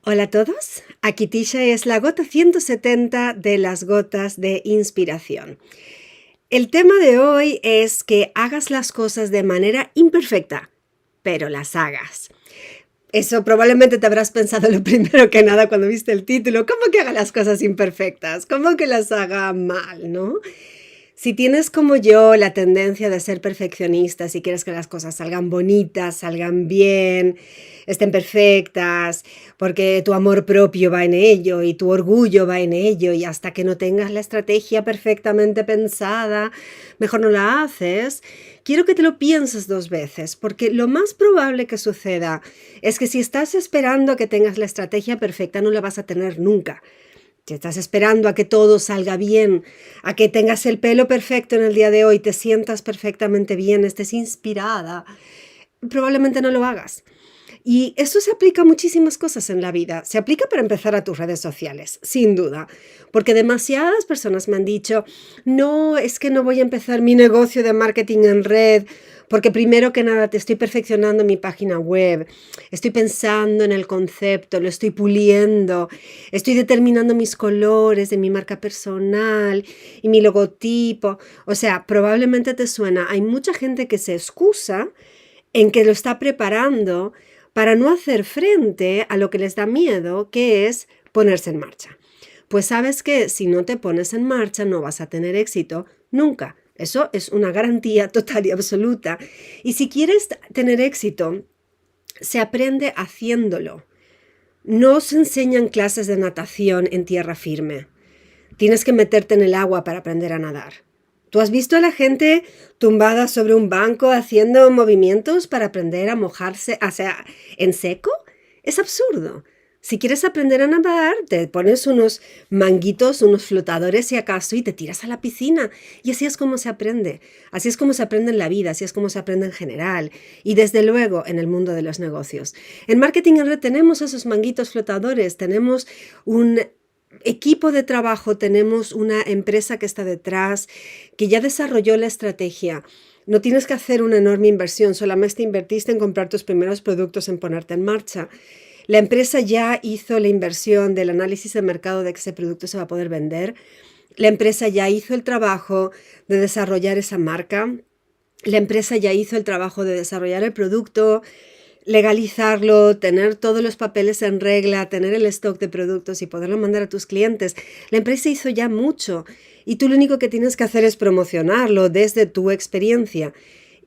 Hola a todos, aquí Tisha es la gota 170 de las gotas de inspiración. El tema de hoy es que hagas las cosas de manera imperfecta, pero las hagas. Eso probablemente te habrás pensado lo primero que nada cuando viste el título. ¿Cómo que haga las cosas imperfectas? ¿Cómo que las haga mal, no? Si tienes como yo la tendencia de ser perfeccionista, si quieres que las cosas salgan bonitas, salgan bien, estén perfectas, porque tu amor propio va en ello y tu orgullo va en ello y hasta que no tengas la estrategia perfectamente pensada, mejor no la haces, quiero que te lo pienses dos veces, porque lo más probable que suceda es que si estás esperando a que tengas la estrategia perfecta, no la vas a tener nunca. Si estás esperando a que todo salga bien, a que tengas el pelo perfecto en el día de hoy, te sientas perfectamente bien, estés inspirada, probablemente no lo hagas. Y eso se aplica a muchísimas cosas en la vida. Se aplica para empezar a tus redes sociales, sin duda. Porque demasiadas personas me han dicho, no, es que no voy a empezar mi negocio de marketing en red, porque primero que nada te estoy perfeccionando mi página web, estoy pensando en el concepto, lo estoy puliendo, estoy determinando mis colores de mi marca personal y mi logotipo. O sea, probablemente te suena, hay mucha gente que se excusa en que lo está preparando para no hacer frente a lo que les da miedo, que es ponerse en marcha. Pues sabes que si no te pones en marcha no vas a tener éxito nunca. Eso es una garantía total y absoluta. Y si quieres tener éxito, se aprende haciéndolo. No se enseñan clases de natación en tierra firme. Tienes que meterte en el agua para aprender a nadar. ¿Tú has visto a la gente tumbada sobre un banco haciendo movimientos para aprender a mojarse, o sea, en seco? Es absurdo. Si quieres aprender a nadar, te pones unos manguitos, unos flotadores si acaso, y te tiras a la piscina. Y así es como se aprende. Así es como se aprende en la vida, así es como se aprende en general. Y desde luego en el mundo de los negocios. En marketing en red tenemos esos manguitos flotadores, tenemos un equipo de trabajo, tenemos una empresa que está detrás, que ya desarrolló la estrategia. No tienes que hacer una enorme inversión, solamente invertiste en comprar tus primeros productos, en ponerte en marcha. La empresa ya hizo la inversión del análisis de mercado de que ese producto se va a poder vender. La empresa ya hizo el trabajo de desarrollar esa marca. La empresa ya hizo el trabajo de desarrollar el producto, legalizarlo, tener todos los papeles en regla, tener el stock de productos y poderlo mandar a tus clientes. La empresa hizo ya mucho y tú lo único que tienes que hacer es promocionarlo desde tu experiencia.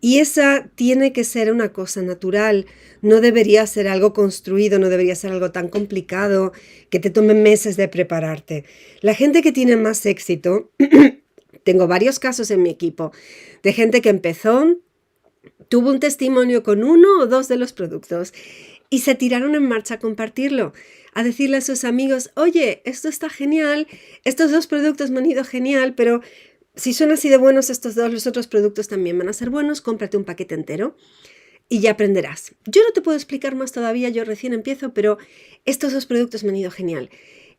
Y esa tiene que ser una cosa natural, no debería ser algo construido, no debería ser algo tan complicado que te tome meses de prepararte. La gente que tiene más éxito, tengo varios casos en mi equipo de gente que empezó, tuvo un testimonio con uno o dos de los productos y se tiraron en marcha a compartirlo, a decirle a sus amigos, oye, esto está genial, estos dos productos me han ido genial, pero si son así de buenos estos dos, los otros productos también van a ser buenos, cómprate un paquete entero y ya aprenderás. Yo no te puedo explicar más todavía, yo recién empiezo, pero estos dos productos me han ido genial.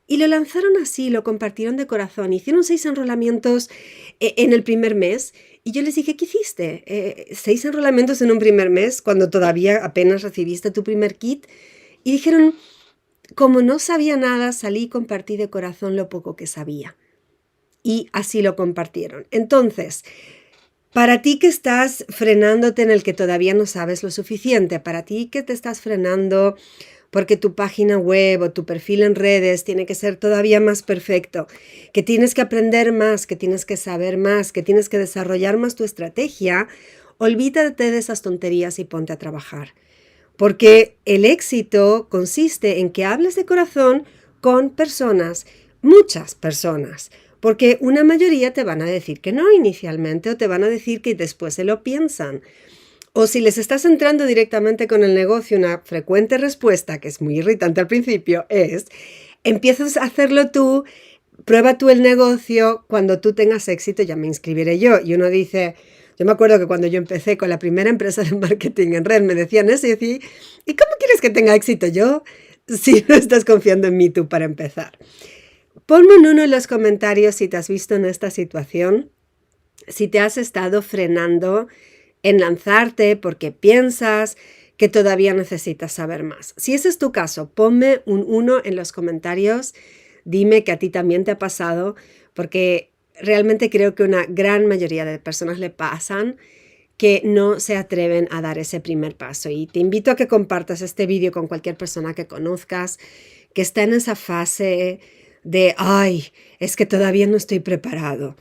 Y lo lanzaron así, lo compartieron de corazón, hicieron 6 enrolamientos en el primer mes y yo les dije, ¿qué hiciste? 6 enrolamientos en un primer mes cuando todavía apenas recibiste tu primer kit. Y dijeron, como no sabía nada, salí y compartí de corazón lo poco que sabía. Y así lo compartieron. Entonces, para ti que estás frenándote en el que todavía no sabes lo suficiente, para ti que te estás frenando porque tu página web o tu perfil en redes tiene que ser todavía más perfecto, que tienes que aprender más, que tienes que saber más, que tienes que desarrollar más tu estrategia, olvídate de esas tonterías y ponte a trabajar. Porque el éxito consiste en que hables de corazón con personas, muchas personas, porque una mayoría te van a decir que no inicialmente o te van a decir que después se lo piensan. O si les estás entrando directamente con el negocio, una frecuente respuesta, que es muy irritante al principio, es empiezas a hacerlo tú, prueba tú el negocio, cuando tú tengas éxito ya me inscribiré yo. Y uno dice, yo me acuerdo que cuando yo empecé con la primera empresa de marketing en red me decían eso y decía, ¿y cómo quieres que tenga éxito yo si no estás confiando en mí tú para empezar? Ponme en uno en los comentarios si te has visto en esta situación, si te has estado frenando en lanzarte porque piensas que todavía necesitas saber más. Si ese es tu caso, ponme un 1 en los comentarios, dime que a ti también te ha pasado, porque realmente creo que una gran mayoría de personas le pasan que no se atreven a dar ese primer paso. Y te invito a que compartas este vídeo con cualquier persona que conozcas, que está en esa fase de, ay, es que todavía no estoy preparado.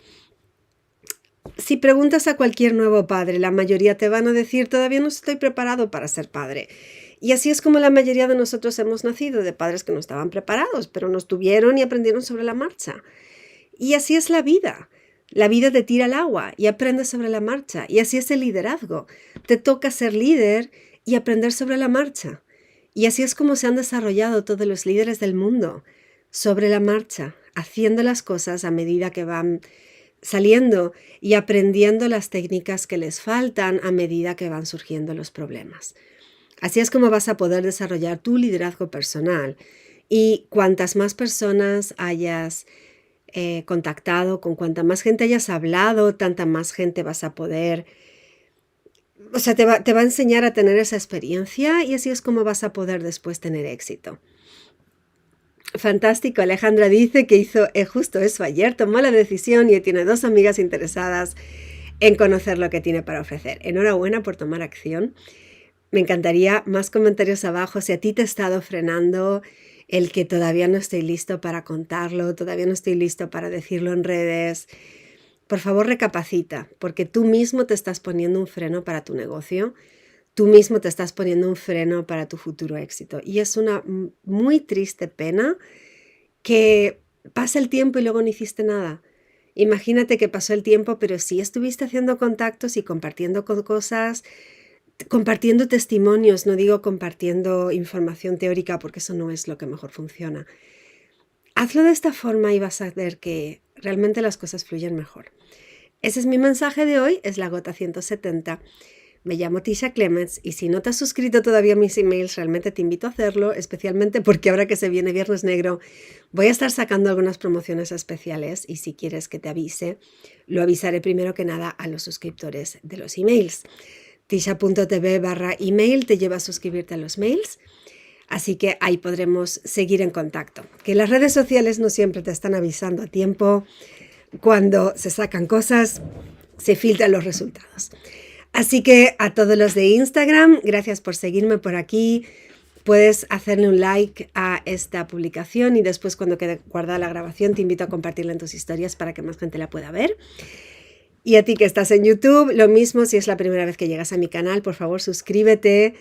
Si preguntas a cualquier nuevo padre, la mayoría te van a decir, todavía no estoy preparado para ser padre. Y así es como la mayoría de nosotros hemos nacido, de padres que no estaban preparados, pero nos tuvieron y aprendieron sobre la marcha. Y así es la vida. La vida te tira al agua y aprendes sobre la marcha. Y así es el liderazgo. Te toca ser líder y aprender sobre la marcha. Y así es como se han desarrollado todos los líderes del mundo, sobre la marcha, haciendo las cosas a medida que van saliendo y aprendiendo las técnicas que les faltan a medida que van surgiendo los problemas. Así es como vas a poder desarrollar tu liderazgo personal. Y cuantas más personas hayas contactado, con cuanta más gente hayas hablado, tanta más gente vas a poder, o sea, te va a enseñar a tener esa experiencia y así es como vas a poder después tener éxito. Fantástico, Alejandra dice que hizo justo eso ayer, tomó la decisión y tiene 2 amigas interesadas en conocer lo que tiene para ofrecer. Enhorabuena por tomar acción. Me encantaría más comentarios abajo si a ti te ha estado frenando el que todavía no estoy listo para contarlo, todavía no estoy listo para decirlo en redes. Por favor, recapacita, porque tú mismo te estás poniendo un freno para tu negocio, tú mismo te estás poniendo un freno para tu futuro éxito. Y es una muy triste pena que pase el tiempo y luego no hiciste nada. Imagínate que pasó el tiempo, pero sí estuviste haciendo contactos y compartiendo cosas, compartiendo testimonios, no digo compartiendo información teórica porque eso no es lo que mejor funciona. Hazlo de esta forma y vas a ver que realmente las cosas fluyen mejor. Ese es mi mensaje de hoy, es la gota 170. Me llamo Tisha Clements y si no te has suscrito todavía a mis emails, realmente te invito a hacerlo, especialmente porque ahora que se viene Viernes Negro voy a estar sacando algunas promociones especiales y si quieres que te avise, lo avisaré primero que nada a los suscriptores de los emails. Tisha.tv/email te lleva a suscribirte a los mails, así que ahí podremos seguir en contacto. Que las redes sociales no siempre te están avisando a tiempo, cuando se sacan cosas, se filtran los resultados. Así que a todos los de Instagram, gracias por seguirme por aquí. Puedes hacerle un like a esta publicación y después cuando quede guardada la grabación te invito a compartirla en tus historias para que más gente la pueda ver. Y a ti que estás en YouTube, lo mismo si es la primera vez que llegas a mi canal, por favor suscríbete,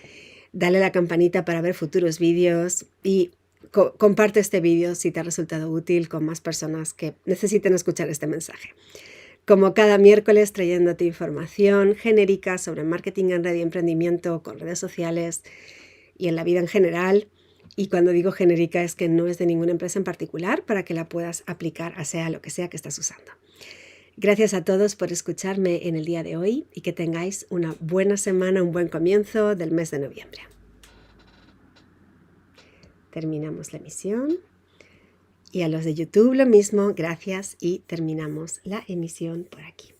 dale a la campanita para ver futuros vídeos y comparte este vídeo si te ha resultado útil con más personas que necesiten escuchar este mensaje. Como cada miércoles trayéndote información genérica sobre marketing en red y emprendimiento con redes sociales y en la vida en general. Y cuando digo genérica es que no es de ninguna empresa en particular para que la puedas aplicar a sea lo que sea que estás usando. Gracias a todos por escucharme en el día de hoy y que tengáis una buena semana, un buen comienzo del mes de noviembre. Terminamos la emisión. Y a los de YouTube lo mismo, gracias y terminamos la emisión por aquí.